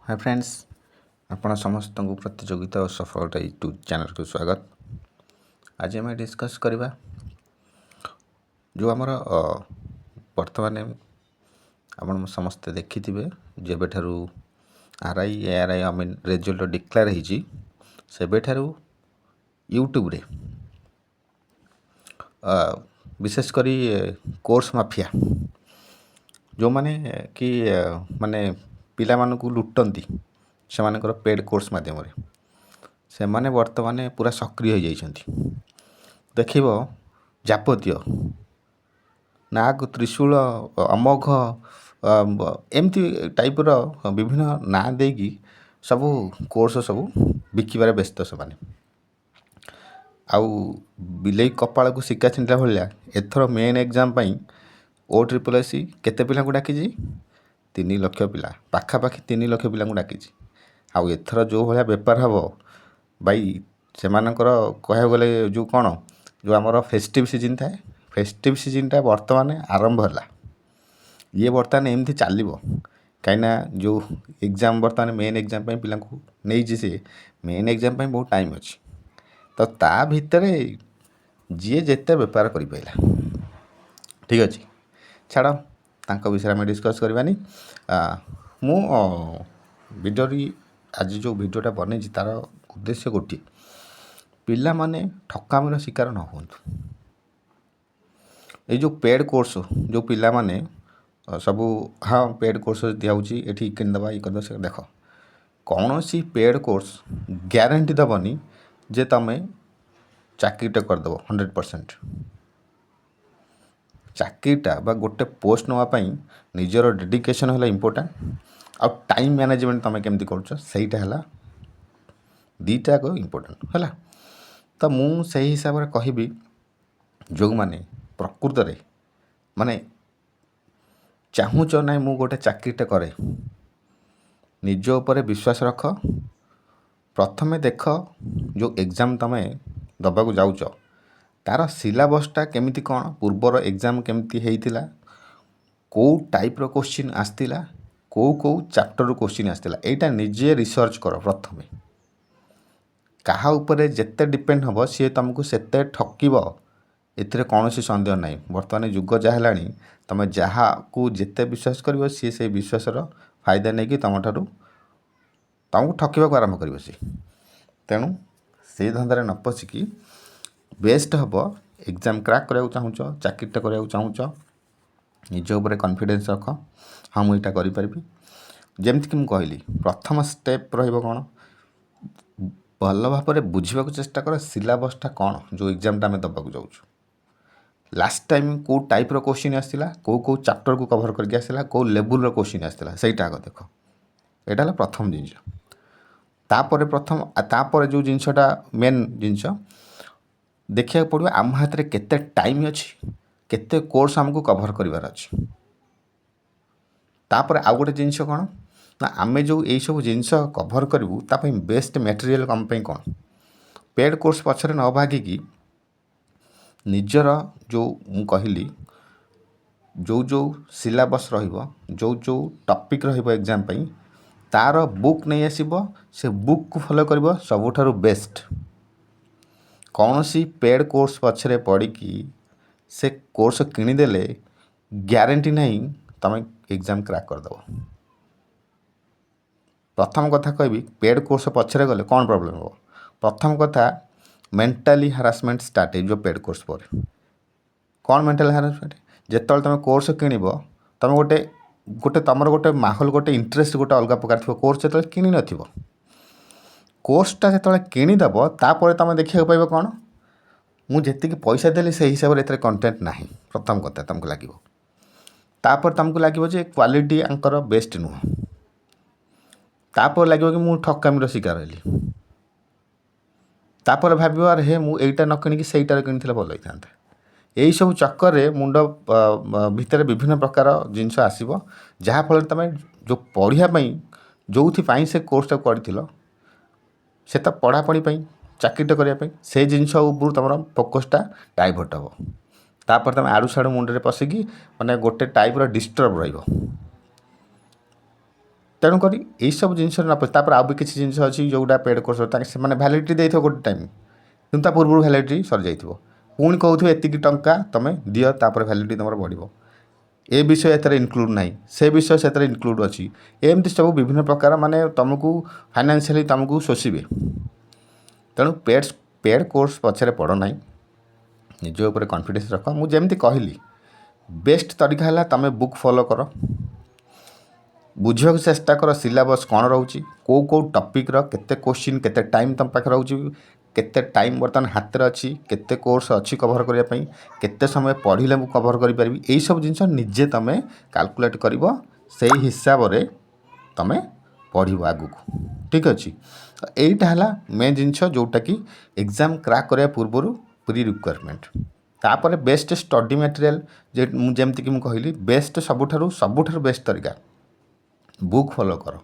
Hi friends, आपण समस्त को प्रतियोगिता और सफलता यूट्यूब चैनल को स्वागत। आज आम डिस्कस करवा जो आमर बर्तमान आप समस्ते देखि जेबे are I ARI I mean result declare होती सेबे यूट्यूब रे विशेषकर कोर्स माफिया जो माने कि माने पिला मानकु लुटंती से मानकर पेड कोर्स माध्यम से माने वर्तमान पूरा सक्रिय हो जाइछंती। देखिबो जापत्य नाग त्रिशूल अमोघ एमती टाइप रो विभिन्न ना देकी सबू कोर्स सबू बिकिबारे व्यस्त से माने आउ बिलेई कपाल को सिक्का छिंटा भलिया एथर मेन एग्जाम पई OSSC केते पिला को डाकी 3 लाख पिला पाखापाखि 3 लाख पिला को डाकी आउ एथर जो भाया बेपार हम भाई से कह गले जो कौन जो आमर फेस्टिव सीजन थाए फेस्टिव सीजनटा बर्तमान आरंभ है ये बर्तमान एमती चलो कहीं जो एग्जाम बर्तमान मेन एग्जाम पिला नहीं सी मेन एग्जाम बहुत टाइम अच्छी तो ता भितर जी जेते बेपार कर पाइला ठीक अच्छे छाड़ तांको विषय में डिस्कस करवानी मु वीडियो आज जो वीडियोटा बने तार उद्देश्य गोटे पिला माने ठकामीर शिकार न हो जो पेड कोर्स जो पिला माने सबू हाँ पेड कोर्स दिखाऊँगी ये किनदे ये करदे से देख कौन सी पेड कोर्स ग्यारंटी दबनी जे तमें चाकरीटा करदेव 100% चाकरीटा बा गोटे पोस्ट नापी निजर डेडिकेशन है इम्पोर्टाट आ टाइम मैनेजमेंट तुम केमती कर दीटा को इम्पोर्टाट है तो मुझे हिसाब से कहबी जो मैंने प्रकृत रे माने चाहूच ना मु गोटे चाकरीटा करे निज उपर विश्वास रख प्रथमे देख जो एग्जाम तुम दबाक जाऊच तार सिलेबसटा केमिति कौन पूर्वर एग्जाम केमिति हेइतिला को टाइप रो क्वेश्चन आस्तिला को चैप्टर रो क्वेश्चन आस्तिला एटा निजे रिसर्च कर प्रथमे कहा उपरे जेते डिपेंड हम सी तुमको सेते ठकिब एथिरे कौन सी संदेह नहीं। बर्तमान युग जहाँ है तुम जहाँ को जेते विश्वास कर सी से विश्वासर फायदा नहीं कि तुमको ठकिबा को आरंभ कर तेणु से धंदारे न पशिकी बेस्ट हम एग्जाम क्रैक करा चाहूच चाकरीटा करा चाहूच निज उपर कॉन्फिडेंस रख हाँ मुझे करी जमती कि कहली प्रथम स्टेप रौन भल भाव बुझा चेष्टा कर सिलेबसटा कौन जो एग्जामटा आम दबाक जाऊँ लास्ट टाइम को टाइप रो क्वेश्चन आसला को चैप्टर को कवर करके आसला को लेवल रो क्वेश्चन आसला सहीटा आग देख यहाँ प्रथम जिनस तापर जो जिनसटा मेन जिनस देखा पड़ो आम हाथ में केते टाइम अच्छी केते कोर्स आमको कवर करार अच्छी तापर आउ गोटे जिनस कौन ना आम जो यही सब जिनस कवर करूँ ताप बेस्ट मटेरियल कम कौन पेड कोर्स पछरे न भागिकी निजर जो मु कहली जो सिलेबस जो टॉपिक एग्जाम पई तार बुक नहीं आसीबो से बुक को फॉलो करिवो सबुठारु बेस्ट कौन सी पेड कोर्स पछरे पड़ी कि से कोर्स किनीदेले ग्यारंटी नहीं तुम एग्जाम क्रैक करदेव। प्रथम कथा कहबी पेड कोर्स पछरे गले कौन प्रॉब्लम हो प्रथम कथा मेंटली हारासमेंट स्टार्ट जो पेड कोर्स पर कौन मेंटल हारासमेंट जिते तुम कोर्स किणव तुम गोटे तुम गोटे माहौल गोटे इंटरेस्ट गोटे अलग प्रकार थी कोर्स जो कि न कोर्सटा जो किणीदेव तापर तुम देखा पाइब कौन मुझे पैसा देली से हिसाब से कंटेंट ना प्रथम कथा तुमको लगे तापर तुमको लगे क्वालिटी आंकर बेस्ट नुह तापर लगे कि मुझे ठकामीर शिकार हली तापर भाव अरे हे मुझा न कि सहीटार कि भल होता यही सब चक्कर रे मुंड भितर विभिन्न प्रकार जिनस आसब जहाँफल तुम जो पढ़ाई जो से कोर्सटा कर से तो पढ़ापढ़ी चाकरीटा करने से जिनस ऊपर तुम फोकसटा डाइवर्ट हम तापर तुम आड़ू साड़ू मुंडे पशिकी मैंने गोटे टाइप डिस्टर्ब रही ତେଣୁକରି ଏଇସବୁ ଜିନିଷ ନ ପଡ଼େ। ତାପରେ ଆଉ ବି କିଛି ଜିନିଷ ଅଛି ଯେଉଁଟା ପେଡ଼୍ କୋର୍ସ ତାଙ୍କେ ସେମାନେ ଭ୍ୟାଲିଡ଼ିଟି ଦେଇଥିବ ଗୋଟେ ଟାଇମ୍, କିନ୍ତୁ ତା ପୂର୍ବରୁ ଭ୍ୟାଲିଡ଼ିଟି ସରିଯାଇଥିବ, ପୁଣି କହୁଥିବେ ଏତିକି ଟଙ୍କା ତୁମେ ଦିଅ ତାପରେ ଭ୍ୟାଲିଡ଼ିଟି ତୁମର ବଢ଼ିବ। ଏ ବିଷୟ ଏଥିରେ ଇନକ୍ଲୁଡ଼ ନାହିଁ, ସେ ବିଷୟ ସେଥିରେ ଇନକ୍ଲୁଡ଼ ଅଛି। ଏମିତି ସବୁ ବିଭିନ୍ନ ପ୍ରକାର ମାନେ ତୁମକୁ ଫାଇନାନ୍ସିଆଲି ତୁମକୁ ଶୋଷିବେ। ତେଣୁ ପେଡ଼୍ କୋର୍ସ ପଛରେ ପଡ଼ ନାହିଁ, ନିଜ ଉପରେ କନଫିଡେନ୍ସ ରଖ। ମୁଁ ଯେମିତି କହିଲି ବେଷ୍ଟ ତରିକା ହେଲା ତୁମେ ବୁକ୍ ଫଲୋ କର, ବୁଝିବାକୁ ଚେଷ୍ଟା କର ସିଲାବସ୍ କ'ଣ ରହୁଛି, କେଉଁ ଟପିକ୍ର କେତେ କୋଶ୍ଚିନ୍, କେତେ ଟାଇମ୍ ତୁମ ପାଖରେ ରହୁଛି, କେତେ ଟାଇମ୍ ବର୍ତ୍ତମାନ ହାତରେ ଅଛି, କେତେ କୋର୍ସ ଅଛି କଭର୍ କରିବା ପାଇଁ, କେତେ ସମୟ ପଢ଼ିଲେ ମୁଁ କଭର୍ କରିପାରିବି। ଏଇସବୁ ଜିନିଷ ନିଜେ ତୁମେ କାଲକୁଲେଟ୍ କରିବ, ସେଇ ହିସାବରେ ତୁମେ ପଢ଼ିବ ଆଗକୁ। ଠିକ୍ ଅଛି, ଏଇଟା ହେଲା ମେନ୍ ଜିନିଷ ଯେଉଁଟାକି ଏକ୍ଜାମ୍ କ୍ରାକ୍ କରିବା ପୂର୍ବରୁ ପ୍ରି ରିକ୍ୱାରମେଣ୍ଟ। ତାପରେ ବେଷ୍ଟ ଷ୍ଟଡ଼ି ମ୍ୟାଟେରିଆଲ୍ ଯେମିତିକି ମୁଁ କହିଲି ବେଷ୍ଟ ସବୁଠାରୁ ବେଷ୍ଟ ତରିକା ବୁକ୍ ଫଲୋ କର।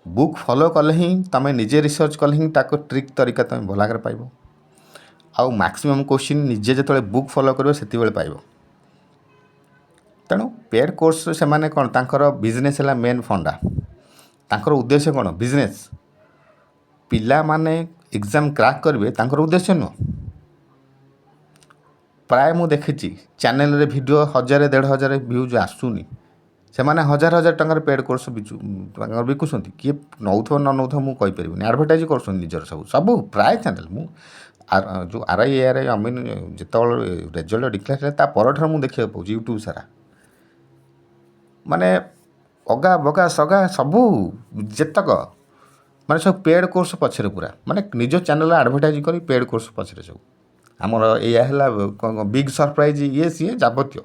ବୁକ୍ ଫଲୋ କଲେ ହିଁ ତୁମେ ନିଜେ ରିସର୍ଚ୍ଚ କଲେ ହିଁ ତାକୁ ଟ୍ରିକ୍ ତରିକା ତୁମେ ଭଲ ଭାବରେ ପାଇବ। ଆଉ ମ୍ୟାକ୍ସିମମ୍ କୋଶ୍ଚିନ୍ ନିଜେ ଯେତେବେଳେ ବୁକ୍ ଫଲୋ କରିବ ସେତେବେଳେ ପାଇବ। ତେଣୁ ପେଡ଼୍ କୋର୍ସରେ ସେମାନେ କ'ଣ ତାଙ୍କର ବିଜନେସ୍ ହେଲା ମେନ୍ ଫଣ୍ଡା, ତାଙ୍କର ଉଦ୍ଦେଶ୍ୟ କ'ଣ ବିଜନେସ୍। ପିଲାମାନେ ଏକ୍ଜାମ୍ କ୍ରାକ୍ କରିବେ ତାଙ୍କର ଉଦ୍ଦେଶ୍ୟ ନୁହଁ। ପ୍ରାୟ ମୁଁ ଦେଖିଛି ଚ୍ୟାନେଲ୍ରେ ଭିଡ଼ିଓ 1000-1500 ଭ୍ୟୁଜ୍ ଆସୁନି, ସେମାନେ 1000 ଟଙ୍କାର ପେଡ଼୍ କୋର୍ସ ତାଙ୍କର ବିକୁଛନ୍ତି। କିଏ ନେଉଥିବ ନ ନେଉଥିବ ମୁଁ କହିପାରିବିନି, ଆଡ଼ଭର୍ଟାଇଜ୍ କରୁଛନ୍ତି ନିଜର ସବୁ ପ୍ରାୟ ଚ୍ୟାନେଲ୍। ମୁଁ ଯେଉଁ RI ଅମିନ ଯେତେବେଳେ ରେଜଲ୍ଟ ଡିକ୍ଲେୟାର ହେଲା ତା ପରଠାରୁ ମୁଁ ଦେଖିବାକୁ ପାଉଛି ୟୁଟ୍ୟୁବ୍ ସାରା ମାନେ ଅଗା ବଗା ସଗା ସବୁ ଯେତକ ମାନେ ସବୁ ପେଡ଼୍ କୋର୍ସ ପଛରେ ପୁରା ମାନେ ନିଜ ଚ୍ୟାନେଲ୍ରେ ଆଡ଼ଭର୍ଟାଇଜ୍ କରି ପେଡ଼୍ କୋର୍ସ ପଛରେ ସବୁ ଆମର ଏଇଆ ହେଲା ବିଗ୍ ସରପ୍ରାଇଜ୍ ଇଏ ସିଏ ଯାବତୀୟ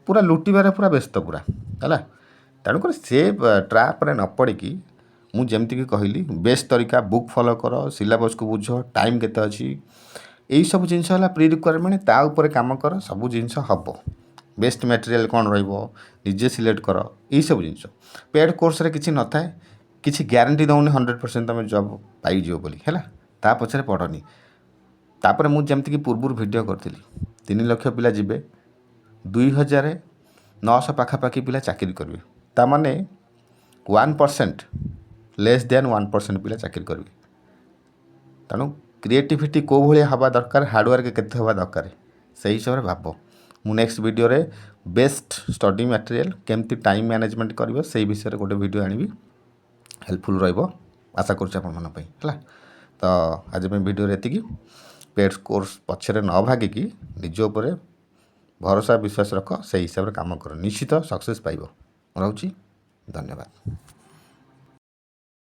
ପୁରା ଲୁଟିବାରେ ପୁରା ବ୍ୟସ୍ତ ପୁରା ହେଲା। ତେଣୁକରି ସେ ଟ୍ରାପ୍ରେ ନ ପଡ଼ିକି ମୁଁ ଯେମିତିକି କହିଲି ବେଷ୍ଟ ତରିକା ବୁକ୍ ଫଲୋ କର, ସିଲାବସ୍କୁ ବୁଝ, ଟାଇମ୍ କେତେ ଅଛି, ଏଇସବୁ ଜିନିଷ ହେଲା ପ୍ରି ରିକ୍ୱାରମେଣ୍ଟ। ତା ଉପରେ କାମ କର, ସବୁ ଜିନିଷ ହେବ। ବେଷ୍ଟ ମ୍ୟାଟେରିଆଲ୍ କ'ଣ ରହିବ ନିଜେ ସିଲେକ୍ଟ କର। ଏଇସବୁ ଜିନିଷ ପେଡ଼୍ କୋର୍ସରେ କିଛି ନଥାଏ, କିଛି ଗ୍ୟାରେଣ୍ଟି ଦେଉନି 100% ତୁମେ ଜବ୍ ପାଇଯିବ ବୋଲି ହେଲା। ତା ପଛରେ ପଡ଼ନି। ତାପରେ ମୁଁ ଯେମିତିକି ପୂର୍ବରୁ ଭିଡ଼ିଓ କରିଥିଲି 3 ଲକ୍ଷ ପିଲା ଯିବେ, 2900 ପାଖାପାଖି ପିଲା ଚାକିରି କରିବେ। ତାମାନେ 1% ଲେସ୍ ଦ୍ୟାନ୍ 1% ପିଲା ଚାକିରି କରିବେ। ତେଣୁ କ୍ରିଏଟିଭିଟି କେଉଁ ଭଳିଆ ହେବା ଦରକାର, ହାର୍ଡ଼ୱାର୍କ କେତେ ହେବା ଦରକାର, ସେହି ହିସାବରେ ଭାବ। ମୁଁ ନେକ୍ସଟ ଭିଡ଼ିଓରେ ବେଷ୍ଟ ଷ୍ଟଡ଼ି ମ୍ୟାଟେରିଆଲ୍ କେମିତି ଟାଇମ୍ ମ୍ୟାନେଜମେଣ୍ଟ କରିବ ସେଇ ବିଷୟରେ ଗୋଟେ ଭିଡ଼ିଓ ଆଣିବି, ହେଲ୍ପଫୁଲ୍ ରହିବ ଆଶା କରୁଛି ଆପଣମାନଙ୍କ ପାଇଁ ହେଲା। ତ ଆଜି ପାଇଁ ଭିଡ଼ିଓରେ ଏତିକି। ପେଡ଼୍ କୋର୍ସ ପଛରେ ନ ଭାଗିକି ନିଜ ଉପରେ ଭରସା ବିଶ୍ୱାସ ରଖ, ସେଇ ହିସାବରେ କାମ କର, ନିଶ୍ଚିତ ସକ୍ସେସ୍ ପାଇବ। ରହୁଛି, ଧନ୍ୟବାଦ।